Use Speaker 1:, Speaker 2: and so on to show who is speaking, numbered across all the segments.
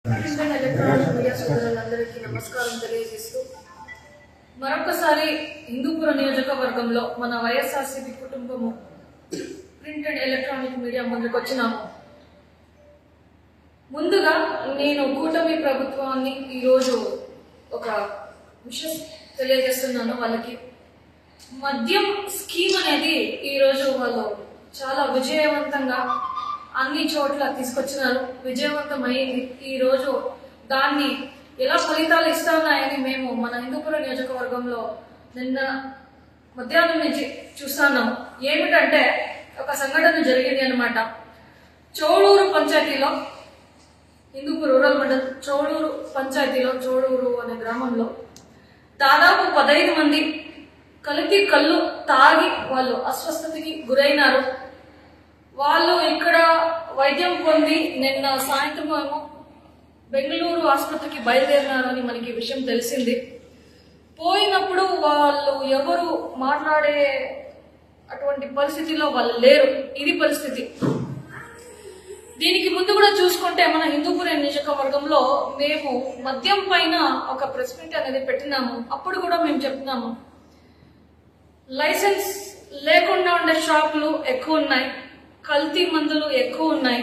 Speaker 1: Electronic media సోదరులందరికీ నమస్కారం తెలియజేస్తూ మరొకసారి హిందూపుర నియోజకవర్గంలో మన వైఎస్ఆర్సీపీ కుటుంబము ప్రింట్ అండ్ ఎలక్ట్రానిక్ మీడియా ముందుకు వచ్చినాము. ముందుగా నేను కూటమి ప్రభుత్వాన్ని ఈరోజు ఒక విషయం తెలియజేస్తున్నాను. వాళ్ళకి మద్యం స్కీమ్ అనేది ఈరోజు వాళ్ళు చాలా విజయవంతంగా అన్ని చోట్ల తీసుకొచ్చినారు. విజయవంతమైంది. ఈరోజు దాన్ని ఎలా ఫలితాలు ఇస్తున్నాయని మేము మన హిందూపుర నియోజకవర్గంలో నిన్న మధ్యాహ్నం నుంచి చూస్తున్నాము. ఏమిటంటే ఒక సంఘటన జరిగింది అనమాట. చోళూరు పంచాయతీలో, హిందూపూర్ రూరల్ మండల్ చోళూరు పంచాయతీలో, చోళూరు అనే గ్రామంలో దాదాపు 15 మంది కల్తీ కళ్ళు తాగి వాళ్ళు అస్వస్థతకి గురైనారు. వాళ్ళు ఇక్కడ వైద్యం పొంది నిన్న సాయంత్రం ఏమో బెంగళూరు ఆసుపత్రికి బయలుదేరినారు అని మనకి విషయం తెలిసింది. పోయినప్పుడు వాళ్ళు ఎవరు మాట్లాడే అటువంటి పరిస్థితిలో వాళ్ళు లేరు. ఇది పరిస్థితి. దీనికి ముందు కూడా చూసుకుంటే మన హిందూపుర నియోజకవర్గంలో మేము మద్యం పైన ఒక ప్రెస్ మీట్ అనేది పెట్టినాము. అప్పుడు కూడా మేము చెప్తున్నాము, లైసెన్స్ లేకుండా ఉండే షాపులు ఎక్కువ ఉన్నాయి, కల్తీ మందులు ఎక్కువ ఉన్నాయి,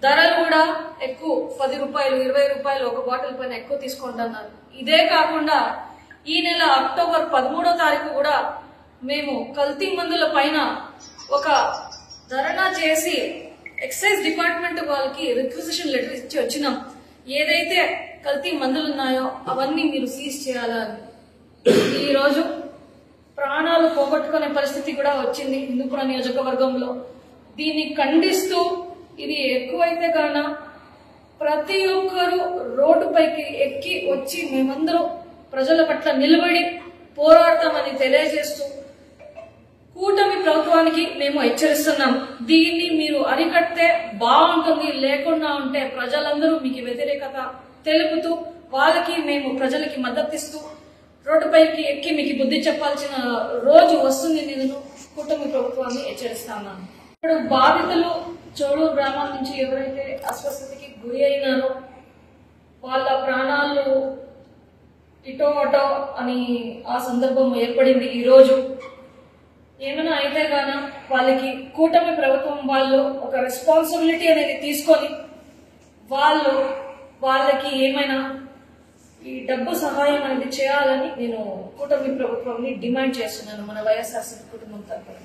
Speaker 1: ధరలు కూడా ఎక్కువ, 10 రూపాయలు 20 రూపాయలు ఒక బాటిల్ పైన ఎక్కువ తీసుకుంటున్నారు. ఇదే కాకుండా ఈ నెల అక్టోబర్ 13వ తారీఖు కూడా మేము కల్తీ మందుల పైన ఒక ధర్నా చేసి ఎక్సైజ్ డిపార్ట్మెంట్ వాళ్ళకి రిక్విజిషన్ లెటర్ ఇచ్చి వచ్చినాం. ఏదైతే కల్తీ మందులు ఉన్నాయో అవన్నీ మీరు సీజ్ చేయాలని. ఈరోజు ప్రాణాలు పోగొట్టుకునే పరిస్థితి కూడా వచ్చింది హిందూపుర నియోజకవర్గంలో. దీన్ని ఖండిస్తూ ఇది ఎక్కువైతే గాన ప్రతి ఒక్కరూ రోడ్డుపైకి ఎక్కి వచ్చి మేమందరం ప్రజల పట్ల నిలబడి పోరాడతామని తెలియజేస్తూ కూటమి ప్రభుత్వానికి మేము హెచ్చరిస్తున్నాం. దీన్ని మీరు అరికడితే బాగుంటుంది, లేకుండా ఉంటే ప్రజలందరూ మీకు వ్యతిరేకత తెలుపుతూ వాళ్ళకి మేము ప్రజలకి మద్దతిస్తూ రోడ్డుపైకి ఎక్కి మీకు బుద్ధి చెప్పాల్సిన రోజు వస్తుంది. నేను కూటమి ప్రభుత్వాన్ని హెచ్చరిస్తాను. ఇప్పుడు బాధితులు చోళూరు గ్రామం నుంచి ఎవరైతే అస్వస్థతకి గురి అయినారో వాళ్ళ ప్రాణాలు ఇటో అటో అని ఆ సందర్భం ఏర్పడింది. ఈరోజు ఏమైనా అయితే గాన వాళ్ళకి కూటమి ప్రభుత్వం వాళ్ళు ఒక రెస్పాన్సిబిలిటీ అనేది తీసుకొని వాళ్ళకి ఏమైనా ఈ డబ్బు సహాయం అనేది చేయాలని నేను కూటమి ప్రభుత్వాన్ని డిమాండ్ చేస్తున్నాను మన వైఎస్ఆర్సీపీ కుటుంబం తరఫున.